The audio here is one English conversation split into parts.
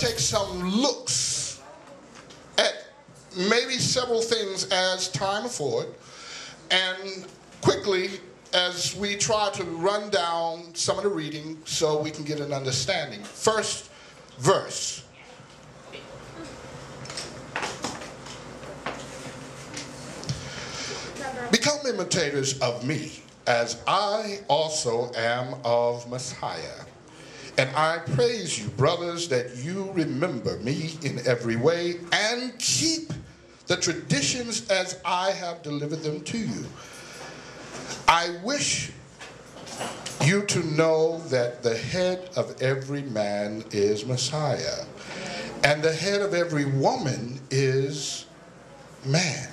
take some looks at maybe several things as time affords, and quickly as we try to run down some of the reading so we can get an understanding. First verse. Become imitators of me, as I also am of Messiah. And I praise you, brothers, that you remember me in every way and keep the traditions as I have delivered them to you. I wish you to know that the head of every man is Messiah, and the head of every woman is man.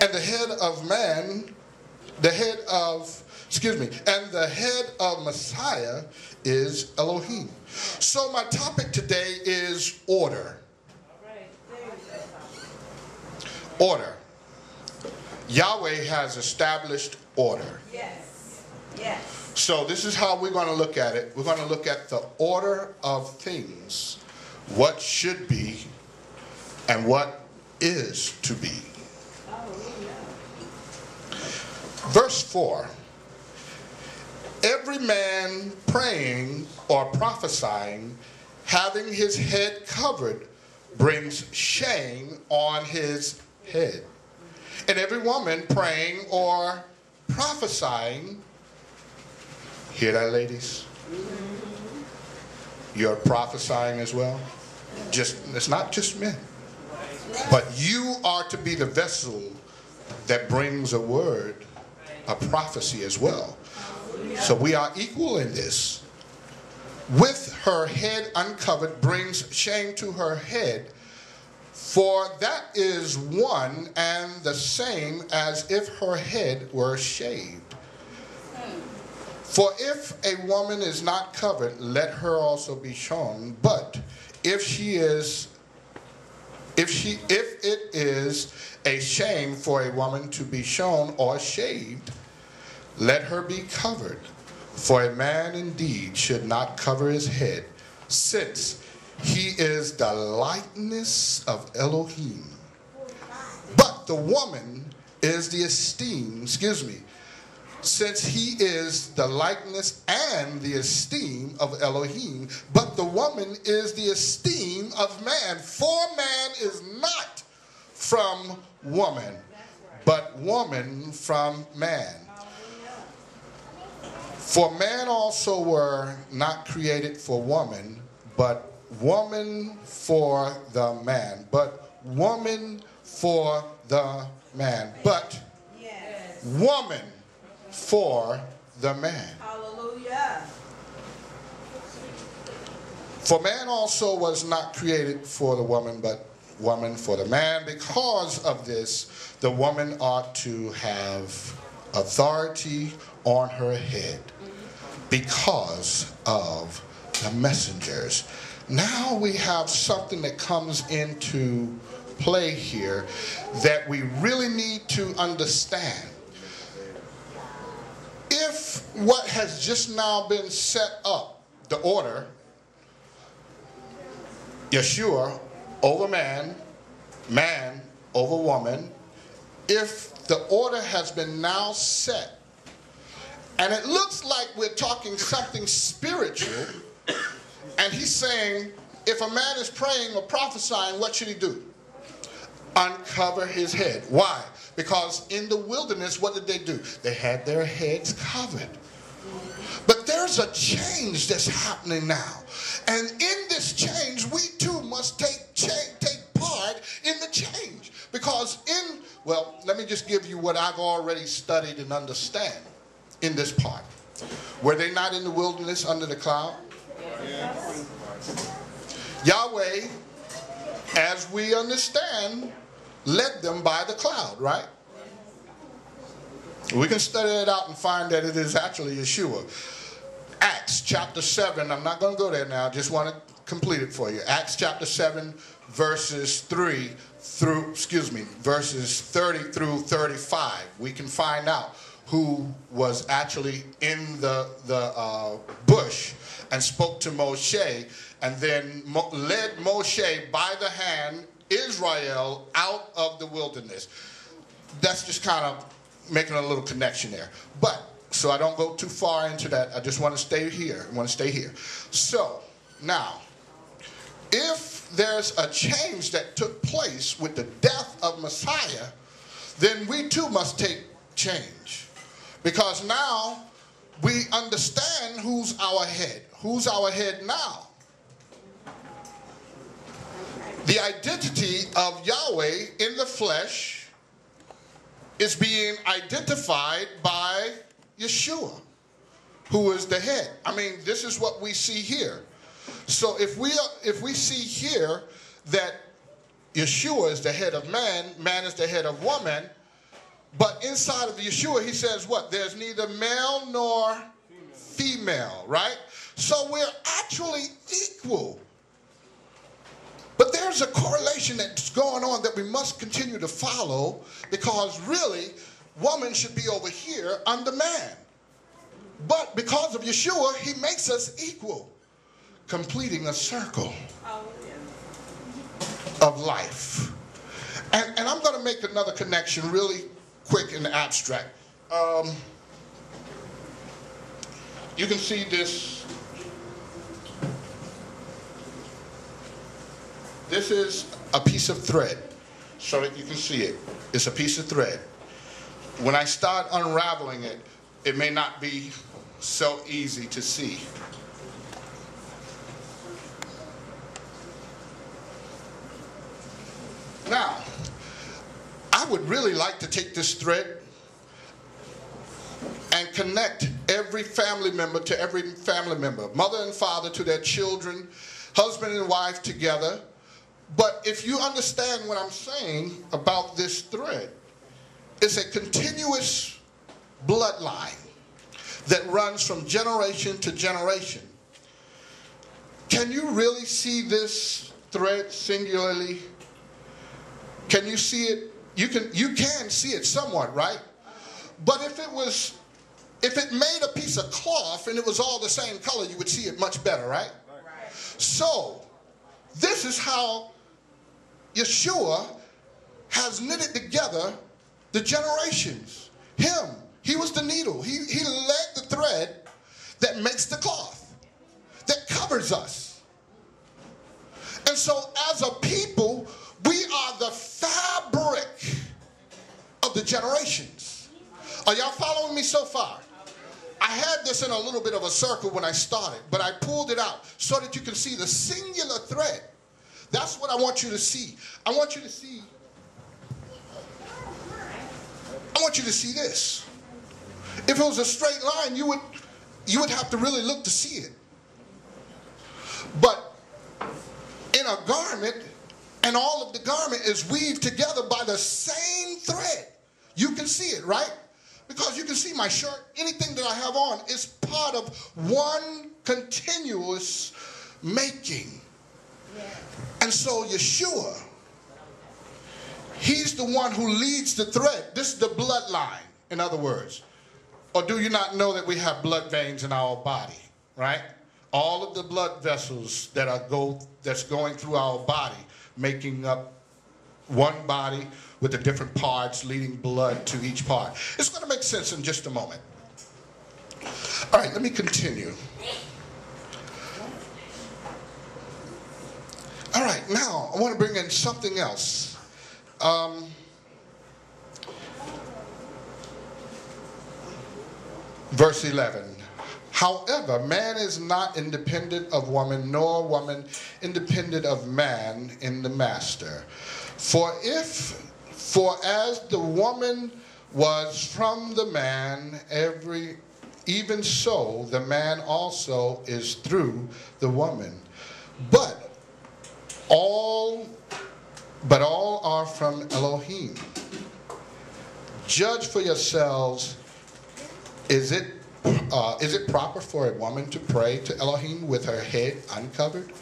And the head of man, and the head of Messiah is Elohim. So my topic today is order. Order. Yahweh has established order. Yes. Yes. So this is how we're going to look at it. We're going to look at the order of things, what should be and what is to be. Verse 4. Every man praying or prophesying, having his head covered, brings shame on his head. And every woman praying or prophesying, hear that, ladies? You're prophesying as well. It's not just men, but you are to be the vessel that brings a word, a prophecy as well. So we are equal in this. With her head uncovered brings shame to her head, for that is one and the same as if her head were shaved. For if a woman is not covered, let her also be shown. But if it is a shame for a woman to be shown or shaved, let her be covered. For a man indeed should not cover his head, since he is the likeness of Elohim. But the woman is the esteem, since he is the likeness and the esteem of Elohim, but the woman is the esteem of man. For man is not from woman, but woman from man. For man also were not created for woman, but woman for the man. But woman for the man. But woman for the man. Hallelujah. For man also was not created for the woman, but woman for the man. Because of this, the woman ought to have authority on her head because of the messengers. Now we have something that comes into play here that we really need to understand. If what has just now been set up, the order, Yahshuah over man, man over woman, if the order has been now set, and it looks like we're talking something spiritual, and he's saying, if a man is praying or prophesying, what should he do? Uncover his head. Why? Because in the wilderness, what did they do? They had their heads covered. But there's a change that's happening now. And in this change, we too must take part in the change. Because let me just give you what I've already studied and understand in this part. Were they not in the wilderness under the cloud? Yes. Yahweh, as we understand, led them by the cloud, right? We can study it out and find that it is actually Yahshuah. Acts chapter 7, I'm not going to go there now, just want to complete it for you. Acts chapter 7, verses 30 through 35. We can find out who was actually in the bush and spoke to Moshe, and then led Moshe by the hand, Israel, out of the wilderness. That's just kind of making a little connection there. But, so I don't go too far into that. I just want to stay here. So, now, if there's a change that took place with the death of Messiah, then we too must take change. Because now we understand who's our head. Who's our head now? The identity of Yahweh in the flesh is being identified by Yahshuah, who is the head. I mean, this is what we see here. So if we see here that Yahshuah is the head of man, man is the head of woman, but inside of Yahshuah he says what? There's neither male nor female, right? So we're actually equal. But there's a correlation that's going on that we must continue to follow, because really, woman should be over here under man. But because of Yahshuah, he makes us equal, completing a circle of life. And I'm going to make another connection really quick and abstract. You can see this. This is a piece of thread, so that you can see it. It's a piece of thread. When I start unraveling it, it may not be so easy to see. Now, I would really like to take this thread and connect every family member to every family member, mother and father to their children, husband and wife together. But if you understand what I'm saying about this thread, it's a continuous bloodline that runs from generation to generation. Can you really see this thread singularly? Can you see it? You can see it somewhat, right? But if it made a piece of cloth and it was all the same color, you would see it much better, right? So, this is how Yahshuah has knitted together the generations. He was the needle. He led the thread that makes the cloth, that covers us. And so as a people, we are the fabric of the generations. Are y'all following me so far? I had this in a little bit of a circle when I started, but I pulled it out so that you can see the singular thread. That's what I want you to see. I want you to see this. If it was a straight line, you would have to really look to see it. But in a garment, and all of the garment is weaved together by the same thread. You can see it, right? Because you can see my shirt, anything that I have on is part of one continuous making. Yeah. And so Yahshuah, he's the one who leads the thread. This is the bloodline, in other words. Or do you not know that we have blood veins in our body, right? All of the blood vessels that's going through our body, making up one body with the different parts leading blood to each part. It's going to make sense in just a moment. All right, let me continue. All right, now I want to bring in something else. Verse 11. However, man is not independent of woman, nor woman independent of man in the master. For as the woman was from the man, even so the man also is through the woman. But all are from Elohim. Judge for yourselves. Is it proper for a woman to pray to Elohim with her head uncovered?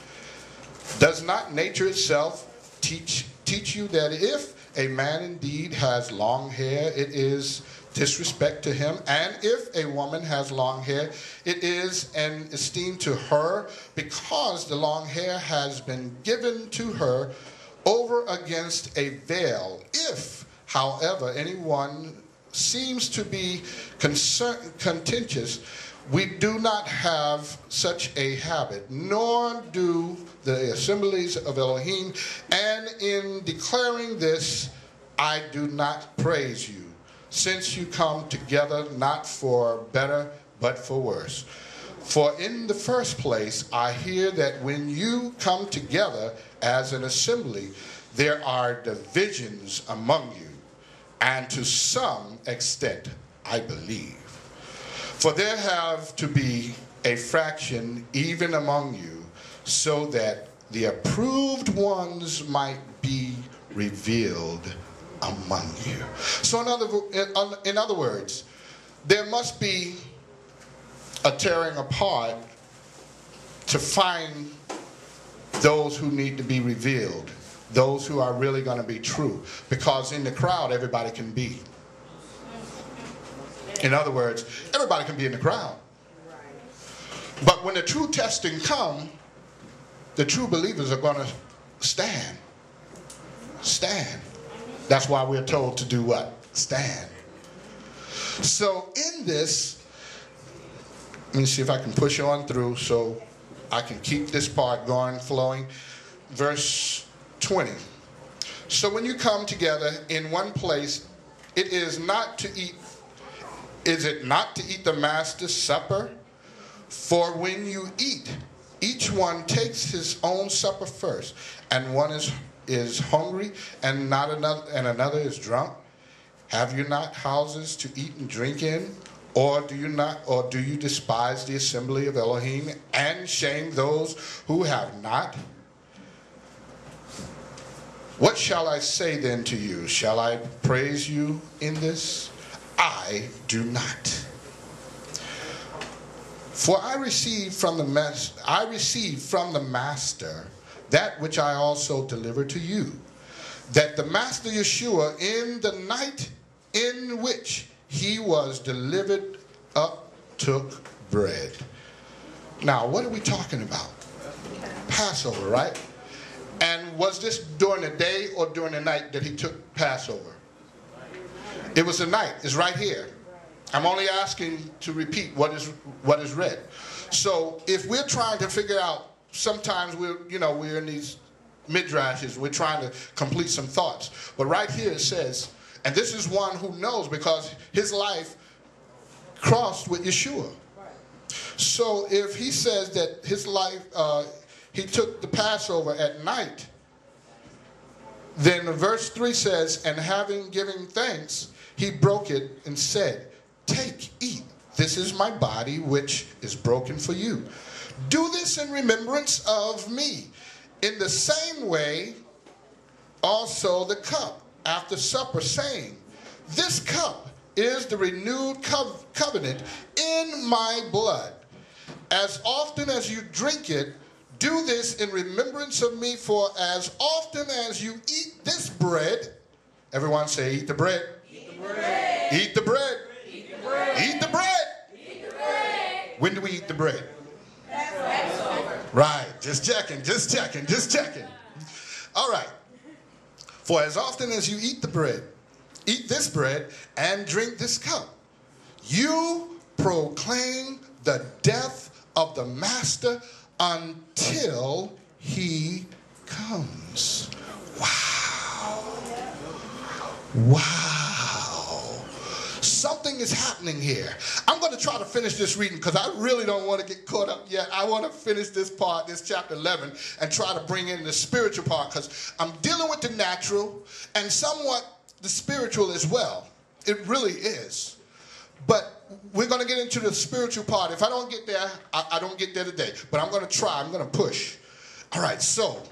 Does not nature itself teach you that if a man indeed has long hair, it is disrespect to him. And if a woman has long hair, it is an esteem to her, because the long hair has been given to her over against a veil. If, however, anyone seems to be contentious, we do not have such a habit, nor do the assemblies of Elohim. And in declaring this, I do not praise you, since you come together not for better, but for worse. For in the first place, I hear that when you come together as an assembly, there are divisions among you, and to some extent, I believe. For there have to be a fraction even among you, so that the approved ones might be revealed among you. So in other words, there must be a tearing apart to find those who need to be revealed, those who are really going to be true. Because in the crowd, everybody can be. In other words, everybody can be in the crowd. But when the true testing comes, the true believers are going to stand. Stand. That's why we're told to do what? Stand. So in this, let me see if I can push on through so I can keep this part going, flowing. Verse 20. So when you come together in one place, is it not to eat the master's supper? For when you eat, each one takes his own supper first, and one is hungry, and another is drunk. Have you not houses to eat and drink in? Or do you despise the assembly of Elohim and shame those who have not? What shall I say then to you? Shall I praise you in this? I do not. For I received from the master that which I also delivered to you, that the master Yahshuah, in the night in which he was delivered up, took bread. Now, what are we talking about? Passover, right? And was this during the day or during the night that he took Passover? It was the night. It's right here. I'm only asking to repeat what is read. So if we're trying to figure out, sometimes we're in these midrashes, we're trying to complete some thoughts. But right here it says, and this is one who knows because his life crossed with Yahshuah. So if he says that his life, he took the Passover at night, then verse 3 says, and having given thanks, he broke it and said, take, eat. This is my body, which is broken for you. Do this in remembrance of me. In the same way, also the cup after supper, saying, this cup is the renewed covenant in my blood. As often as you drink it, do this in remembrance of me. For as often as you eat this bread, everyone say, eat the bread. Eat the bread. Eat the bread. Eat the bread. Eat the bread. Eat the bread. When do we eat the bread? Passover. Right. Just checking. Just checking. Just checking. All right. For as often as you eat the bread, eat this bread and drink this cup, you proclaim the death of the master until he comes. Wow. Wow. Something is happening here. I'm going to try to finish this reading because I really don't want to get caught up yet. I want to finish this part, this chapter 11, and try to bring in the spiritual part because I'm dealing with the natural and somewhat the spiritual as well. It really is. But we're going to get into the spiritual part. If I don't get there, I don't get there today. But I'm going to try. I'm going to push. All right, so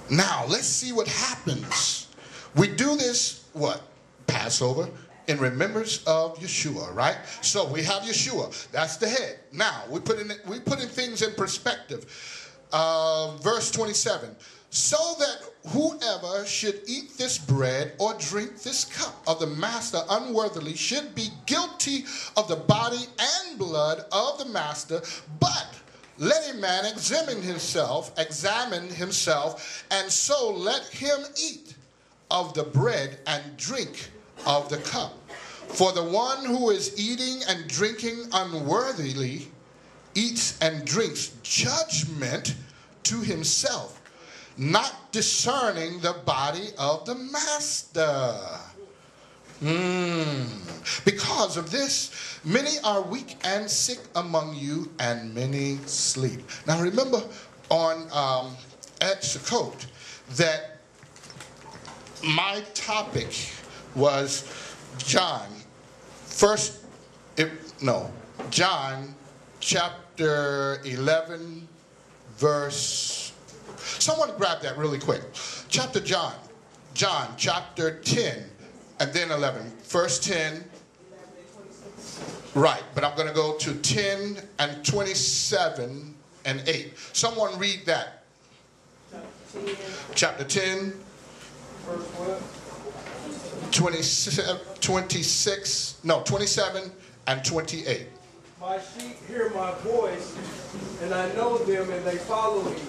now let's see what happens. We do this, what? Passover in remembrance of Yahshuah, right? So we have Yahshuah. That's the head. Now, we're putting things in perspective. verse 27. So that whoever should eat this bread or drink this cup of the master unworthily should be guilty of the body and blood of the master. But let a man examine himself, and so let him eat of the bread and drink of the cup. For the one who is eating and drinking unworthily eats and drinks judgment to himself, not discerning the body of the master. Because of this, many are weak and sick among you, and many sleep. Now remember at Sukkot that my topic was John chapter 11 verse. Someone grab that really quick. John chapter 10 and then 11. First 10. Right, but I'm going to go to 10 and 27 and 8. Someone read that. Chapter 10. Verse what? 27 and 28. My sheep hear my voice, and I know them, and they follow me.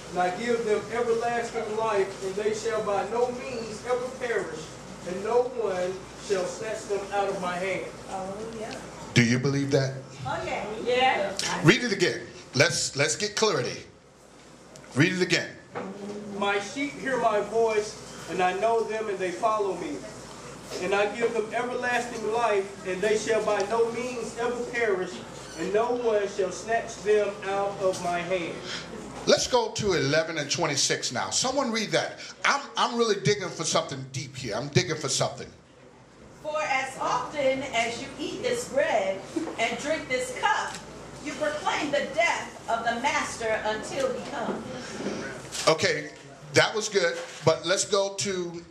And I give them everlasting life, and they shall by no means ever perish, and no one shall snatch them out of my hand. Hallelujah. Do you believe that? Oh, yeah. Yeah. Read it again. Let's get clarity. Read it again. My sheep hear my voice, and I know them, and they follow me. And I give them everlasting life, and they shall by no means ever perish, and no one shall snatch them out of my hand. Let's go to 11 and 26 now. Someone read that. I'm really digging for something deep here. I'm digging for something. For as often as you eat this bread and drink this cup, you proclaim the death of the master until he comes. Okay, that was good, but let's go to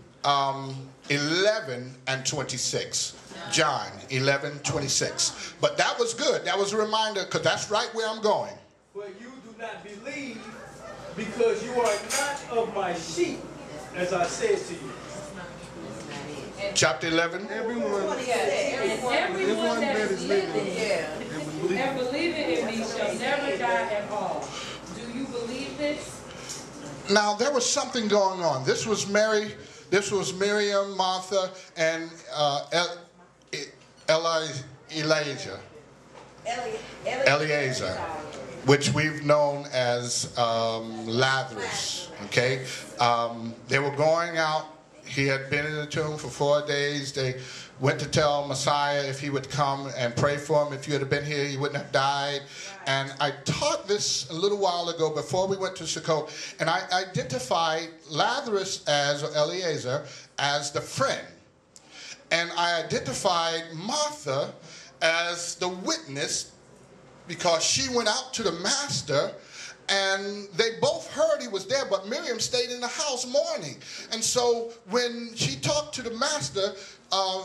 11 and 26. John 11:26. But that was good. That was a reminder, because that's right where I'm going. But you do not believe, because you are not of my sheep, as I said to you. Chapter 11. Everyone that is living and believing in me shall never die at all. Do you believe this? Now there was something going on. This was Mary. This was Miriam, Martha, and Eliezer, which we've known as Lazarus. Okay, they were going out. He had been in the tomb for 4 days. They went to tell Messiah if he would come and pray for him. If you had been here, he wouldn't have died. And I taught this a little while ago before we went to Sukkot, and I identified Lazarus as, or Eliezer, as the friend. And I identified Martha as the witness, because she went out to the master, and they both heard he was there, but Miriam stayed in the house mourning. And so when she talked to the master,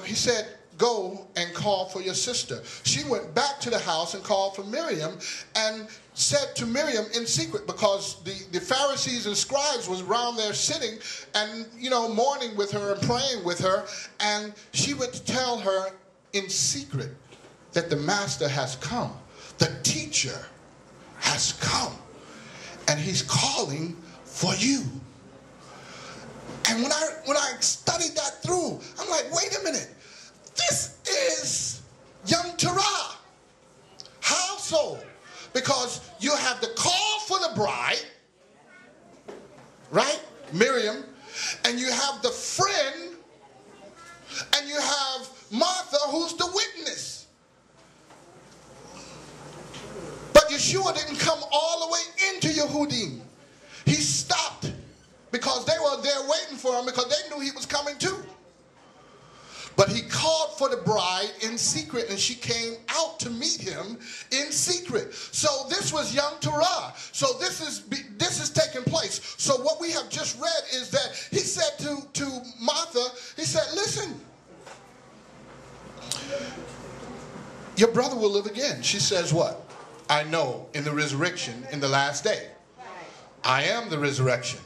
he said, go and call for your sister. She went back to the house and called for Miriam and said to Miriam in secret, because the Pharisees and scribes was around there sitting and, you know, mourning with her and praying with her. And she would tell her in secret that the master has come. The teacher has come. And he's calling for you. And when I studied that through, I'm like, wait a minute. This is young Torah. How so? Because you have the call for the bride, right? Miriam. And you have the friend. And you have Martha, who's the witness. But Yahshuah didn't come all the way into Yehudim. He stopped because they were there waiting for him, because they knew he was coming too. But he called for the bride in secret, and she came out to meet him in secret. So this was young Torah. So this is taking place. So what we have just read is that he said to Martha, he said, listen, your brother will live again. She says what? I know, in the resurrection in the last day. I am the resurrection.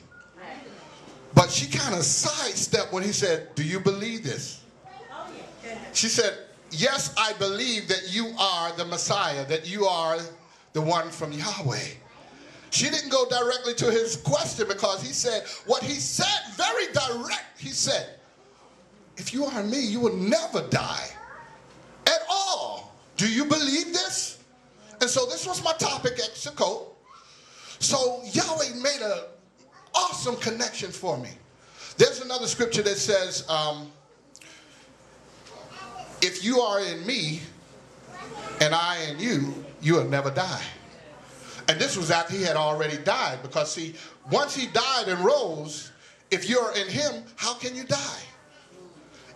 But she kind of sidestepped when he said, do you believe this? She said, yes, I believe that you are the Messiah, that you are the one from Yahweh. She didn't go directly to his question because he said, what he said very direct, he said, if you are me, you will never die at all. Do you believe this? And so this was my topic at Sukkot. So Yahweh made an awesome connection for me. There's another scripture that says, if you are in me and I in you, you will never die. And this was after he had already died, because see, once he died and rose, if you're in him, how can you die?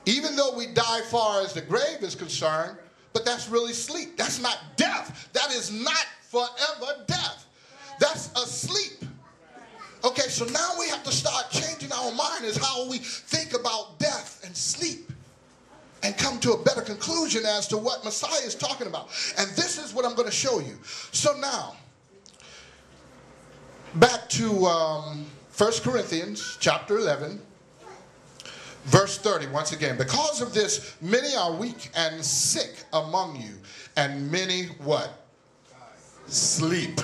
Even though we die far as the grave is concerned, but that's really sleep. That's not death. That is not forever death. That's a sleep. Okay, so now we have to start changing our mind as how we think about death and sleep, and come to a better conclusion as to what Messiah is talking about. And this is what I'm going to show you. So now, back to 1 Corinthians chapter 11, verse 30, once again. Because of this, many are weak and sick among you, and many what? Sleep.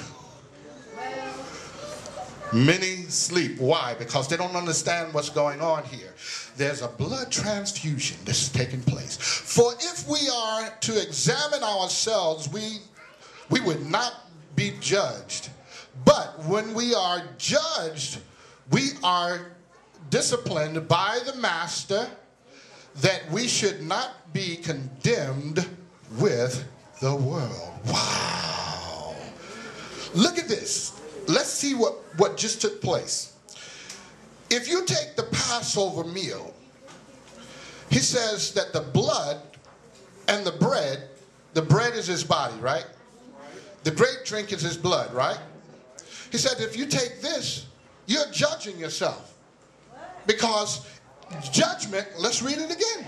Many sleep. Why? Because they don't understand what's going on here. There's a blood transfusion that's taking place. For if we are to examine ourselves, we would not be judged. But when we are judged, we are disciplined by the Master, that we should not be condemned with the world. Wow. Look at this. Let's see what just took place. If you take the Passover meal, he says that the blood and the bread is his body, right? The grape drink is his blood, right? He said if you take this, you're judging yourself. Because judgment, let's read it again.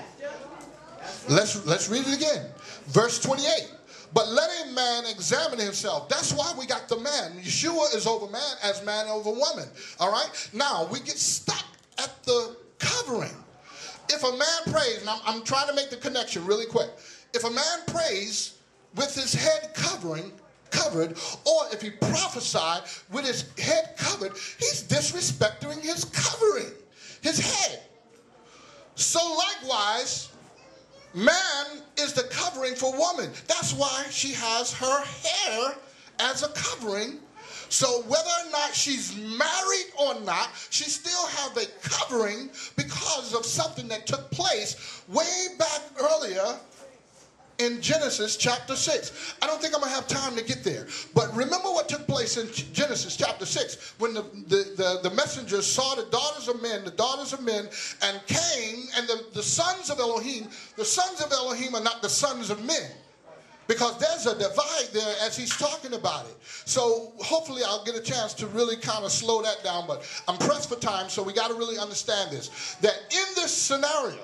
Let's read it again. Verse 28. But let a man examine himself. That's why we got the man. Yahshuah is over man as man over woman. All right? Now, we get stuck at the covering. If a man prays, and I'm trying to make the connection really quick. If a man prays with his head covered, or if he prophesied with his head covered, he's disrespecting his covering, his head. So likewise, man is the covering for woman. That's why she has her hair as a covering. So whether or not she's married or not, she still have a covering because of something that took place way back earlier in Genesis chapter 6. I don't think I'm going to have time to get there. But remember what took place in Genesis chapter 6 when the messengers saw the daughters of men, and came, and the sons of Elohim are not the sons of men. Because there's a divide there as he's talking about it. So hopefully I'll get a chance to really kind of slow that down. But I'm pressed for time, so we got to really understand this. That in this scenario,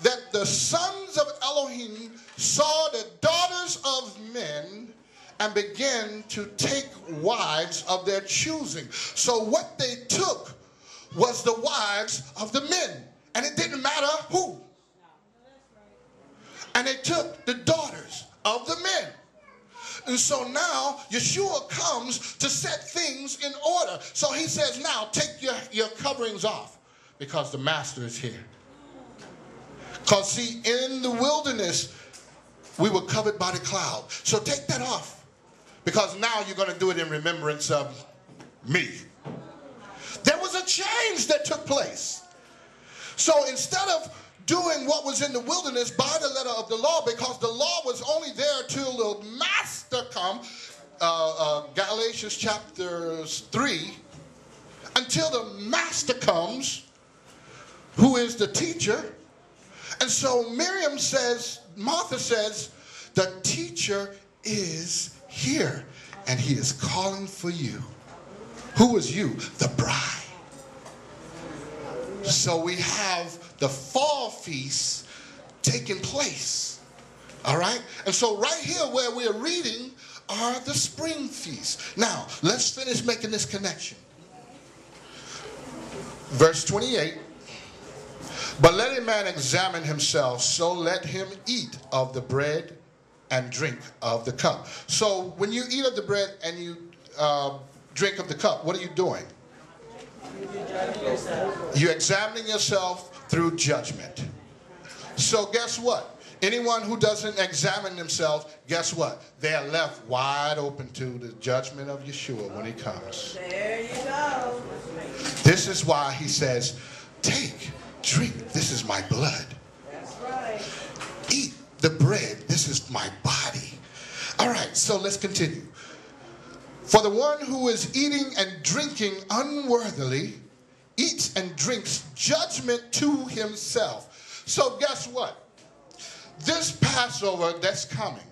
that the sons of Elohim saw the daughters of men and began to take wives of their choosing. So what they took was the wives of the men. And it didn't matter who. And they took the daughters of the men. And so now Yahshuah comes to set things in order. So he says, now take your coverings off, because the Master is here. Because see, in the wilderness, we were covered by the cloud. So take that off, because now you're going to do it in remembrance of me. There was a change that took place. So instead of doing what was in the wilderness by the letter of the law, because the law was only there till the Master come, Galatians chapter 3, until the Master comes, who is the teacher. And so Martha says, the teacher is here, and he is calling for you. Who is you? The bride. So we have the fall feast taking place. All right? And so right here where we're reading are the spring feasts. Now, let's finish making this connection. Verse 28. But let a man examine himself, so let him eat of the bread and drink of the cup. So when you eat of the bread and you drink of the cup, what are you doing? You're examining yourself through judgment. So guess what? Anyone who doesn't examine themselves, guess what? They are left wide open to the judgment of Yahshuah when he comes. There you go. This is why he says, take, drink, this is my blood. That's right. Eat the bread, this is my body. All right, so let's continue. For the one who is eating and drinking unworthily eats and drinks judgment to himself. So guess what? This Passover that's coming,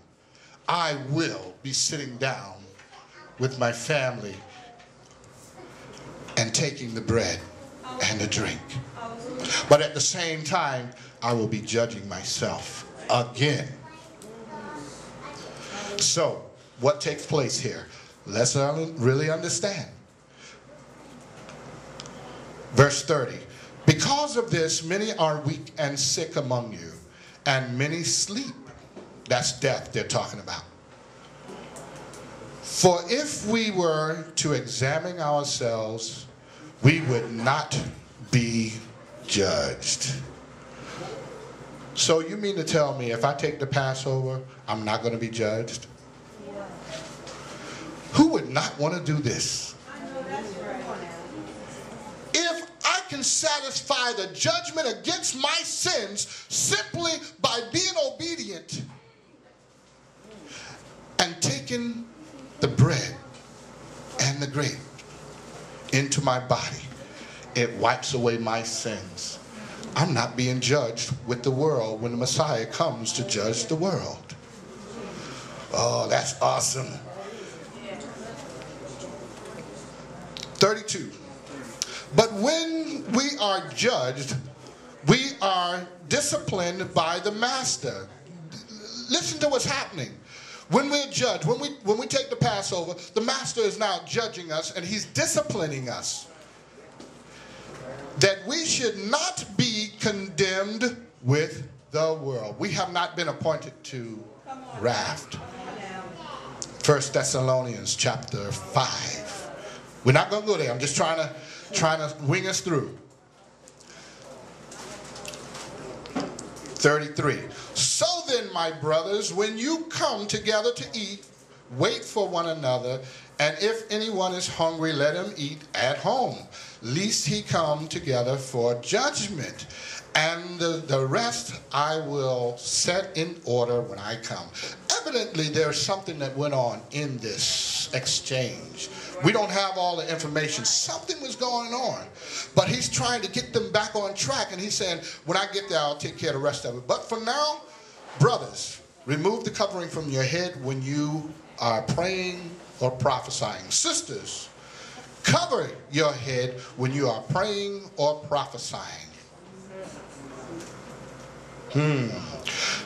I will be sitting down with my family and taking the bread and the drink. But at the same time, I will be judging myself again. So, what takes place here? Let's really understand. Verse 30. Because of this, many are weak and sick among you, and many sleep. That's death they're talking about. For if we were to examine ourselves, we would not be judged. So you mean to tell me if I take the Passover, I'm not going to be judged? Who would not want to do this? If I can satisfy the judgment against my sins simply by being obedient and taking the bread and the grape into my body, it wipes away my sins. I'm not being judged with the world when the Messiah comes to judge the world. Oh, that's awesome. 32. But when we are judged, we are disciplined by the master. Listen to what's happening. When we're judged, when we take the Passover, the master is now judging us and he's disciplining us. That we should not be condemned with the world. We have not been appointed to wrath. 1 Thessalonians chapter 5. We're not going to go there. I'm just trying to wing us through. 33. So then, my brothers, when you come together to eat, wait for one another, and if anyone is hungry, let him eat at home, lest he come together for judgment. And the rest I will set in order when I come. Evidently, there's something that went on in this exchange. We don't have all the information. Something was going on. But he's trying to get them back on track. And he's saying, when I get there, I'll take care of the rest of it. But for now, brothers, remove the covering from your head when you are praying or prophesying. Sisters, cover your head when you are praying or prophesying.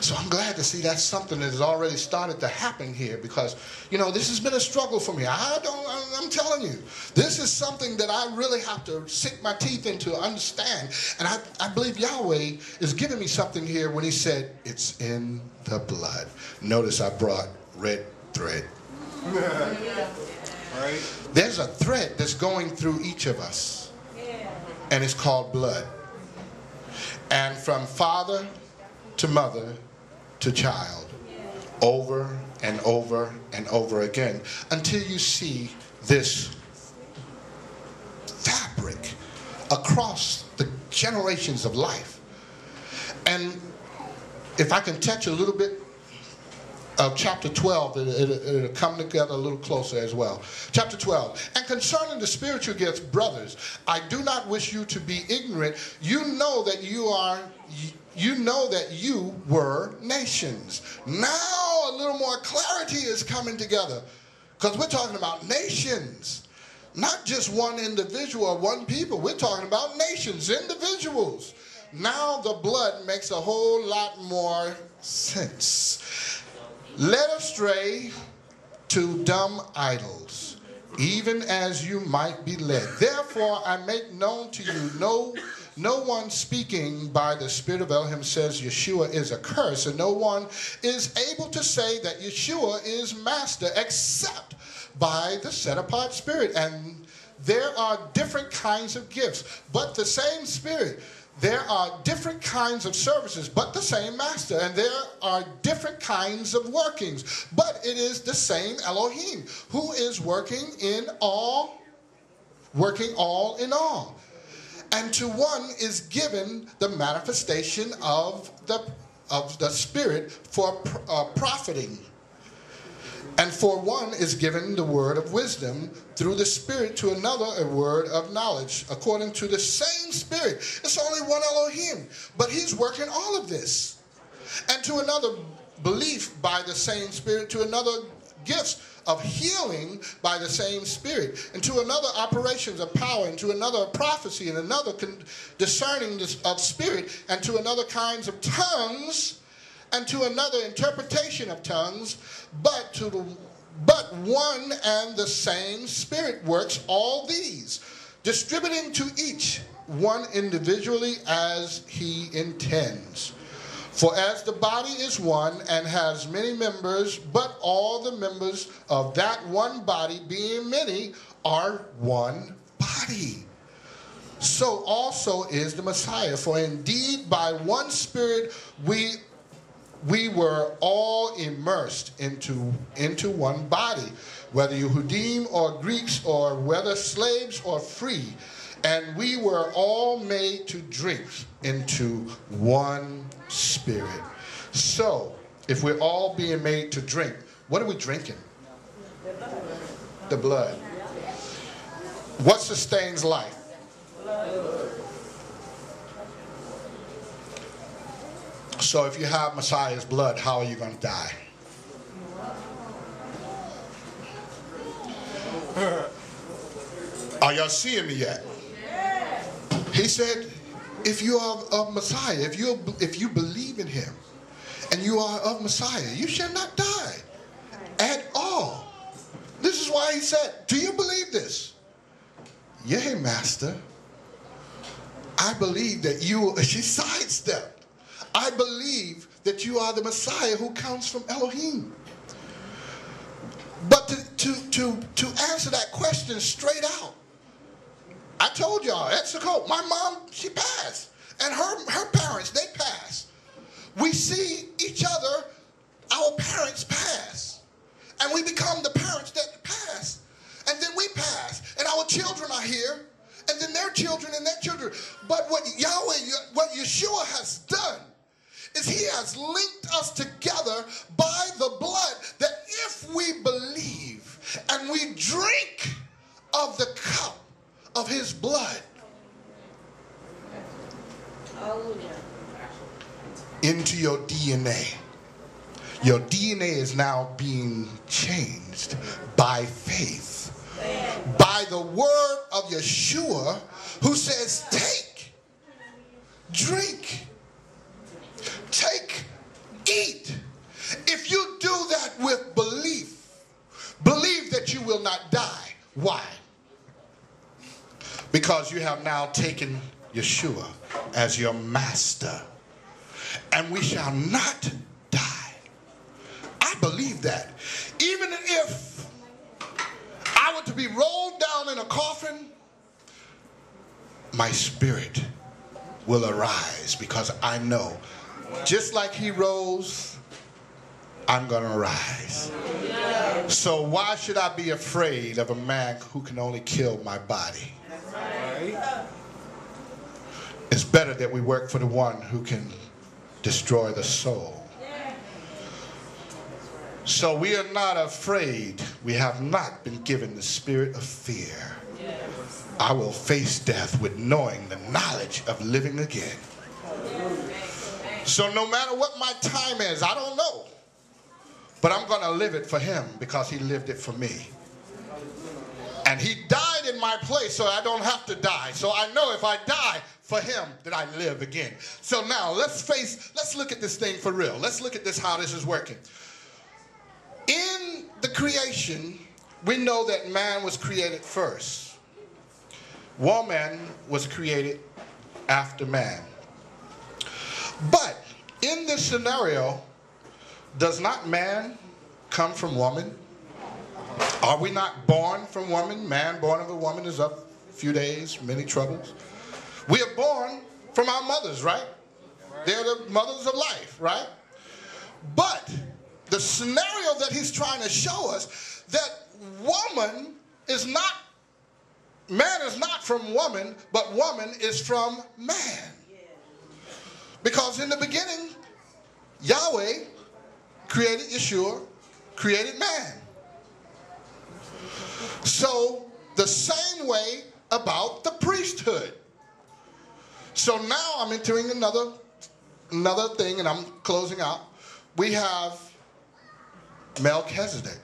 So I'm glad to see that's something that has already started to happen here, because, you know, this has been a struggle for me. I'm telling you, this is something that I really have to sink my teeth into, understand. And I believe Yahweh is giving me something here when he said, it's in the blood. Notice I brought red thread. Right? There's a thread that's going through each of us, and it's called blood. And from father to mother to child, over and over and over again, until you see this fabric across the generations of life. And if I can touch a little bit of chapter 12, it'll come together a little closer as well. Chapter 12. And concerning the spiritual gifts, brothers, I do not wish you to be ignorant. You know that you were nations. Now a little more clarity is coming together, because we're talking about nations, not just one individual or one people. We're talking about nations, individuals. Now the blood makes a whole lot more sense. Led astray to dumb idols, even as you might be led. Therefore I make known to you, no one speaking by the Spirit of Elohim says Yahshuah is a curse, and no one is able to say that Yahshuah is master except by the set-apart Spirit. And there are different kinds of gifts, but the same Spirit. There are different kinds of services, but the same master. And there are different kinds of workings, but it is the same Elohim who is working all in all. And to one is given the manifestation of the Spirit for profiting. And for one is given the word of wisdom through the Spirit, to another a word of knowledge, according to the same Spirit. It's only one Elohim, but he's working all of this. And to another belief by the same Spirit, to another gifts of healing by the same Spirit, and to another operations of power, and to another prophecy, and another discerning of spirit, and to another kinds of tongues, and to another interpretation of tongues, but one and the same Spirit works all these, distributing to each one individually as he intends. For as the body is one and has many members, but all the members of that one body, being many, are one body, so also is the Messiah. For indeed by one Spirit we were all immersed into one body, whether Yehudim or Greeks, or whether slaves or free, and we were all made to drink into one Spirit. So, if we're all being made to drink, what are we drinking? The blood. What sustains life? So if you have Messiah's blood, how are you going to die? Are y'all seeing me yet? He said, if you are of Messiah, if you believe in him, and you are of Messiah, you shall not die at all. This is why he said, do you believe this? Yea, Master. I believe that you, she sidestepped. I believe that you are the Messiah who comes from Elohim. But to answer that question straight out, I told y'all, Etsuko, my mom, she passed. And her parents, they passed. We see each other, our parents pass. And we become the parents that pass. And then we pass. And our children are here. And then their children and their children. But what Yahshuah has done is he has linked us together by the blood, that if we believe and we drink of the cup of his blood into your DNA is now being changed by faith, by the word of Yahshuah, who says, take, drink, take, eat. If you do that with believe that you will not die. Why? Because you have now taken Yahshuah as your master, and we shall not die. I believe that. Even if I were to be rolled down in a coffin, my spirit will arise, because I know, just like he rose, I'm going to rise. So why should I be afraid of a man who can only kill my body? It's better that we work for the one who can destroy the soul. So we are not afraid. We have not been given the spirit of fear. I will face death with knowing the knowledge of living again. So no matter what my time is, I don't know. But I'm going to live it for him, because he lived it for me. And he died in my place so I don't have to die. So I know if I die for him, that I live again. So now let's look at this thing for real. Let's look at this, how this is working. In the creation, we know that man was created first. Woman was created after man. But in this scenario, does not man come from woman? Are we not born from woman? Man born of a woman is of few days, many troubles. We are born from our mothers, right? They're the mothers of life, right? But the scenario that he's trying to show us, that woman is not, man is not from woman, but woman is from man. Because in the beginning, Yahweh created Yahshuah, created man. So the same way about the priesthood. So now I'm entering another thing, and I'm closing out. We have Melchizedek,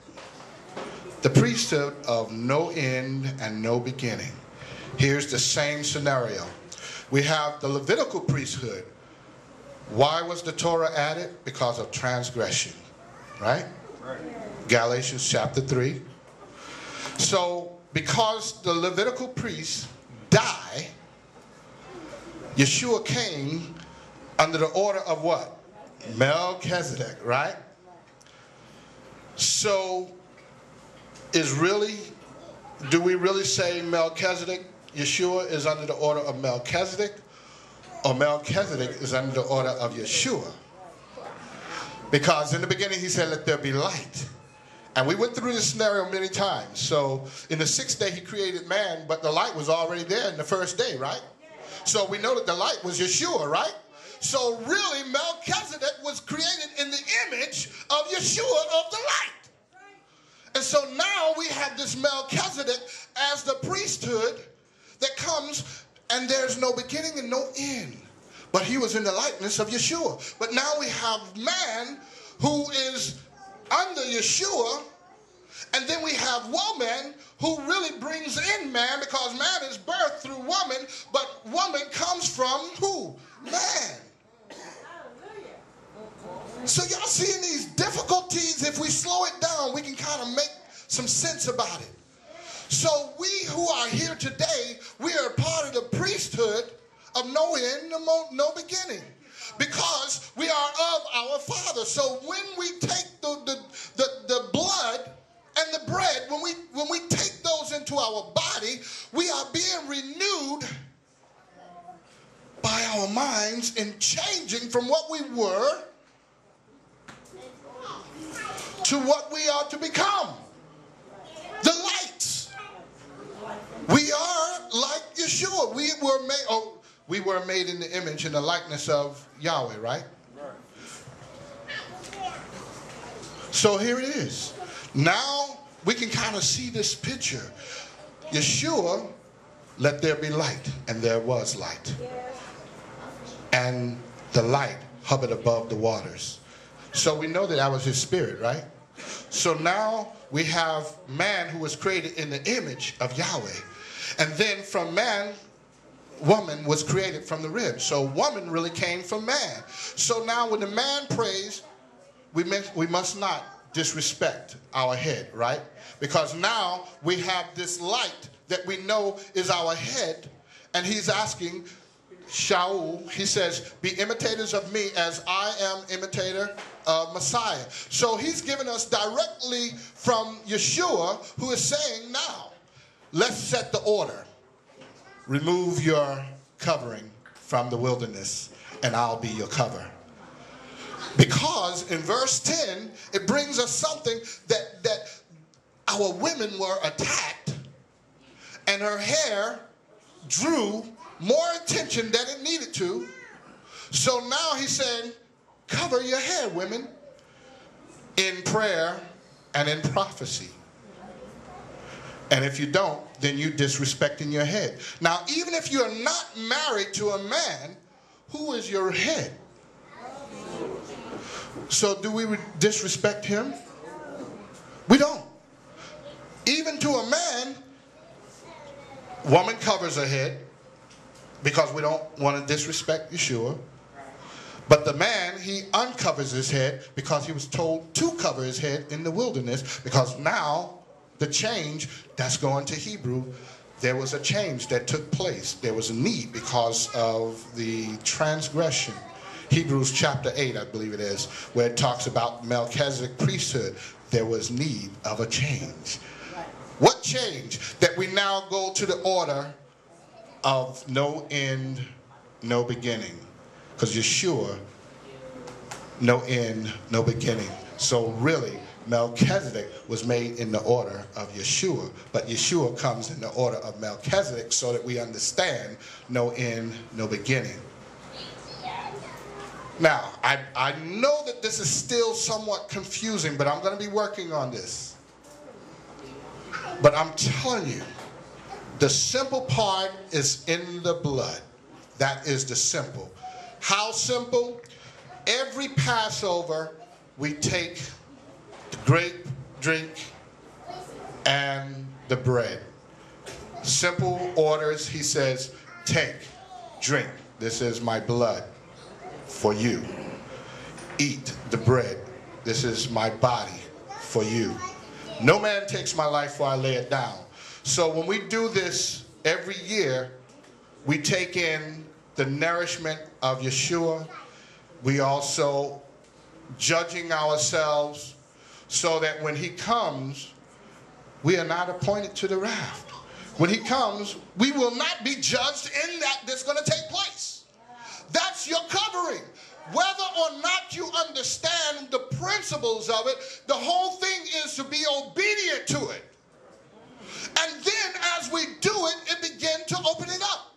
the priesthood of no end and no beginning. Here's the same scenario. We have the Levitical priesthood. Why was the Torah added? Because of transgression, right? Galatians chapter 3. So because the Levitical priests die, Yahshuah came under the order of what? Melchizedek, right? So do we really say Melchizedek, Yahshuah is under the order of Melchizedek, or Melchizedek is under the order of Yahshuah? Because in the beginning he said, let there be light. And we went through this scenario many times. So in the sixth day he created man, but the light was already there in the first day, right? So we know that the light was Yahshuah, right? So really Melchizedek was created in the image of Yahshuah of the light. And so now we have this Melchizedek as the priesthood that comes, and there's no beginning and no end. But he was in the likeness of Yahshuah. But now we have man who is under Yahshuah, and then we have woman who really brings in man, because man is birthed through woman, but woman comes from who? Man. So y'all seeing these difficulties? If we slow it down, we can kind of make some sense about it. So we who are here today, we are part of the priesthood of no end, no beginning, because we are of our Father. So when we take the blood and the bread, when we take those into our body, we are being renewed by our minds and changing from what we were to what we are to become. The lights. We are like Yahshuah. We were made in the image and the likeness of Yahweh, right? So here it is. Now we can kind of see this picture. Yahshuah, let there be light, and there was light. And the light hovered above the waters. So we know that that was his spirit, right? So now we have man who was created in the image of Yahweh. And then from man, woman was created from the rib. So woman really came from man. So now when the man prays, we must not disrespect our head, right? Because now we have this light that we know is our head, and he's asking Shaul, he says, be imitators of me as I am imitator of Messiah. So he's given us directly from Yahshuah, who is saying, now let's set the order. Remove your covering from the wilderness, and I'll be your cover. Because in verse 10, it brings us something that our women were attacked, and her hair drew more attention than it needed to. So now he said, cover your hair, women, in prayer and in prophecy. And if you don't, then you're disrespecting your head. Now, even if you are not married to a man, who is your head? So do we disrespect him? We don't. Even to a man, woman covers her head because we don't want to disrespect Yahshuah. But the man, he uncovers his head because he was told to cover his head in the wilderness, because now the change that's going to Hebrew, there was a change that took place. There was a need because of the transgression. Hebrews chapter 8, I believe it is, where it talks about Melchizedek priesthood. There was need of a change. What change? That we now go to the order of no end, no beginning. Because Yahshuah, no end, no beginning. So really, Melchizedek was made in the order of Yahshuah. But Yahshuah comes in the order of Melchizedek so that we understand no end, no beginning. Now, I know that this is still somewhat confusing, but I'm going to be working on this. But I'm telling you, the simple part is in the blood. That is the simple. How simple? Every Passover, we take the grape drink and the bread. Simple orders. He says, take, drink. This is my blood for you. Eat the bread. This is my body for you. No man takes my life for I lay it down. So when we do this every year, we take in the nourishment of Yahshuah. We also judging ourselves so that when he comes, we are not appointed to the wrath. When he comes, we will not be judged in that's going to take place. That's your covering. Whether or not you understand the principles of it, the whole thing is to be obedient to it. And then as we do it, it begins to open it up.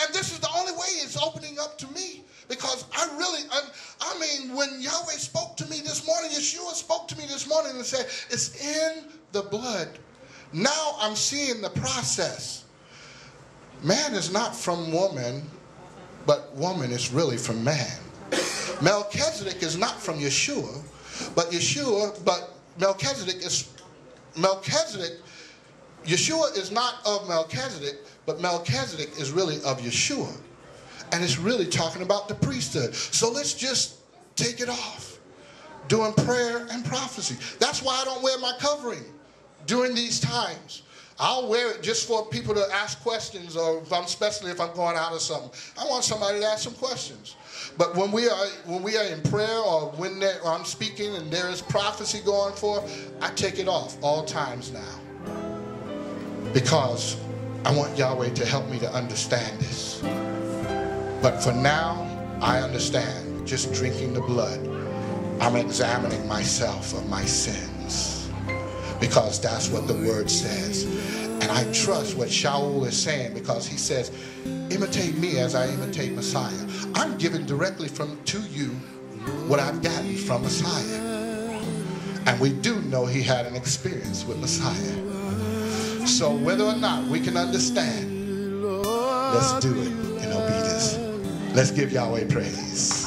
And this is the only way it's opening up to me. Because I mean, when Yahweh spoke to me this morning, Yahshuah spoke to me this morning and said, it's in the blood. Now I'm seeing the process. Man is not from woman, but woman is really from man. Melchizedek is not from Yahshuah, but Yahshuah is not of Melchizedek, but Melchizedek is really of Yahshuah. And it's really talking about the priesthood. So let's just take it off. Doing prayer and prophecy. That's why I don't wear my covering during these times. I'll wear it just for people to ask questions, or especially if I'm going out or something. I want somebody to ask some questions. But when we are in prayer, or when I'm speaking and there is prophecy going forth, I take it off all times now. Because I want Yahweh to help me to understand this. But for now, I understand. Just drinking the blood, I'm examining myself of my sins. Because that's what the word says. And I trust what Shaul is saying, because he says, imitate me as I imitate Messiah. I'm giving directly to you what I've gotten from Messiah. And we do know he had an experience with Messiah. So whether or not we can understand, let's do it in obedience. Let's give Yahweh praise.